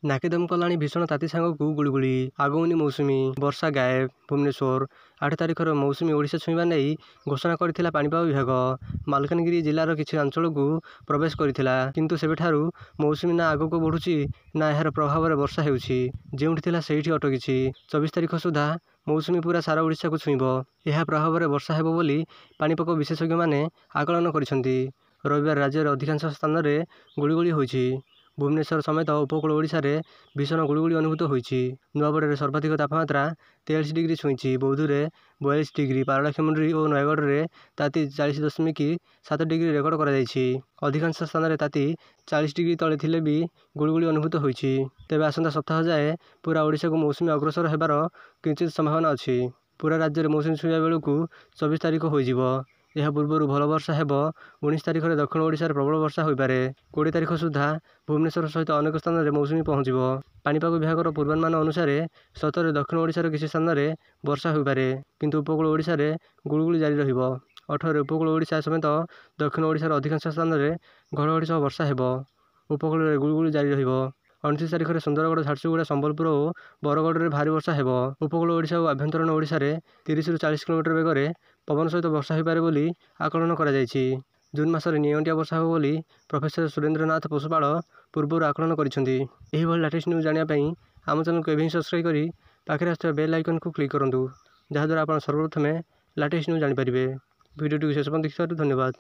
ନାକେଦମ କଲାଣି ଭୀଷଣ ତାତି ସାଙ୍ଗକୁ ଗୁଳିଗୁଳି। ଆଗଉନି ମୌସୁମୀ, ବର୍ଷା ଗାଏବ। ଭୁବନେଶ୍ୱର 8 ତାରିଖର ମୌସୁମୀ ଓଡ଼ିଶା ଛୁଇଁବା ନେଇ ଘୋଷଣା କରିଥିଲା ପାଣିପାଗ ବିଭାଗ। ମାଲକାନଗିରି ଜିଲ୍ଲାର କିଛି ଅଞ୍ଚଳକୁ ପ୍ରବେଶ କରିଥିଲା। କିନ୍ତୁ ସେବେଠାରୁ ମୌସୁମୀ ନା ଆଗକୁ ବଢ଼ୁଛି ନା ଏହାର ପ୍ରଭାବରେ ବର୍ଷା ହେଉଛି। ଯେଉଁଠି ଥିଲା ସେଇଠି ଅଟକିଛି। 24 ତାରିଖ ସୁଦ୍ଧା ମୌସୁମୀ ପୁରା ସାରା ଓଡ଼ିଶାକୁ ଛୁଇଁବ। ଏହା ପ୍ରଭାବରେ ବର୍ଷା ହେବ ବୋଲି ପାଣିପାଗ ବିଶେଷଜ୍ଞମାନେ ଆକଳନ କରିଛନ୍ତି। ରବିବାର ରାଜ୍ୟର ଅଧିକାଂଶ ସ୍ଥାନରେ ଗୁଳିଗୁଳି ହୋଇଛି। ଭୁବନେଶ୍ୱର ସମେତ ଉପକୂଳ ଓଡ଼ିଶାରେ ଭୀଷଣ ଗୁଳିଗୁଳି ଅନୁଭୂତ ହୋଇଛି। ନୂଆପଡ଼ାରେ ସର୍ବାଧିକ ତାପମାତ୍ରା 43 ଡିଗ୍ରୀ ଛୁଇଁଛି। ବୌଦ୍ଧରେ 42 ଡିଗ୍ରୀ, ପାରଳାଖେମୁଣ୍ଡି ଓ ନୟାଗଡ଼ରେ ତାତି 40.7 ଡିଗ୍ରୀ ରେକର୍ଡ କରାଯାଇଛି। ଅଧିକାଂଶ ସ୍ଥାନରେ ତାତି 40 ଡିଗ୍ରୀ ତଳେ ଥିଲେ ବି ଗୁଳିଗୁଳି ଅନୁଭୂତ ହୋଇଛି। ତେବେ ଆସନ୍ତା ସପ୍ତାହ ଯାଏ ପୁରା ଓଡ଼ିଶାକୁ ମୌସୁମୀ ଅଗ୍ରସର ହେବାର କିଞ୍ଚିତ୍ ସମ୍ଭାବନା ଅଛି। ପୁରା ରାଜ୍ୟରେ ମୌସୁମୀ ଛୁଇଁବା ବେଳକୁ 24 ତାରିଖ ହୋଇଯିବ। ଏହା ପୂର୍ବରୁ ଭଲ ବର୍ଷା ହେବ। 19 ତାରିଖରେ ଦକ୍ଷିଣ ଓଡ଼ିଶାରେ ପ୍ରବଳ ବର୍ଷା ହୋଇପାରେ। 20 ତାରିଖ ସୁଦ୍ଧା ଭୁବନେଶ୍ୱର ସହିତ ଅନେକ ସ୍ଥାନରେ ମୌସୁମୀ ପହଞ୍ଚିବ। ପାଣିପାଗ ବିଭାଗର ପୂର୍ବାନୁମାନ ଅନୁସାରେ 17ରେ ଦକ୍ଷିଣ ଓଡ଼ିଶାର କିଛି ସ୍ଥାନରେ ବର୍ଷା ହୋଇପାରେ। କିନ୍ତୁ ଉପକୂଳ ଓଡ଼ିଶାରେ ଗୁଳୁଗୁଳି ଜାରି ରହିବ। 18ରେ ଉପକୂଳ ଓଡ଼ିଶା ସମେତ ଦକ୍ଷିଣ ଓଡ଼ିଶାର ଅଧିକାଂଶ ସ୍ଥାନରେ ଘଡ଼ଘଡ଼ି ସହ ବର୍ଷା ହେବ। ଉପକୂଳରେ ଗୁଳୁଗୁଳି ଜାରି ରହିବ। 29 ତାରିଖରେ ସୁନ୍ଦରଗଡ଼, ଝାରସୁଗୁଡ଼ା, ସମ୍ବଲପୁର ଓ ବରଗଡ଼ରେ ଭାରୀ ବର୍ଷା ହେବ। ଉପକୂଳ ଓଡ଼ିଶା ଓ ଆଭ୍ୟନ୍ତରୀଣ ଓଡ଼ିଶାରେ 30ରୁ 40 କିଲୋମିଟର ବେଗରେ ପବନ ସହିତ ବର୍ଷା ହୋଇପାରେ ବୋଲି ଆକଳନ କରାଯାଇଛି। ଜୁନ୍ ମାସରେ ନିଅଣ୍ଟିଆ ବର୍ଷା ହେବ ବୋଲି ପ୍ରଫେସର ସୁରେନ୍ଦ୍ରନାଥ ପଶୁପାଳ ପୂର୍ବରୁ ଆକଳନ କରିଛନ୍ତି। ଏହିଭଳି ଲାଟେଷ୍ଟ ନ୍ୟୁଜ୍ ଜାଣିବା ପାଇଁ ଆମ ଚ୍ୟାନେଲକୁ ଏବେ ହିଁ ସବସ୍କ୍ରାଇବ୍ କରି ପାଖରେ ଆସୁଥିବା ବେଲ୍ ଆଇକନ୍କୁ କ୍ଲିକ୍ କରନ୍ତୁ, ଯାହାଦ୍ୱାରା ଆପଣ ସର୍ବପ୍ରଥମେ ଲାଟେଷ୍ଟ ନ୍ୟୁଜ୍ ଜାଣିପାରିବେ। ଭିଡ଼ିଓଟିକୁ ଶେଷ ପର୍ଯ୍ୟନ୍ତ ଦେଖିଥିବାରୁ ଧନ୍ୟବାଦ।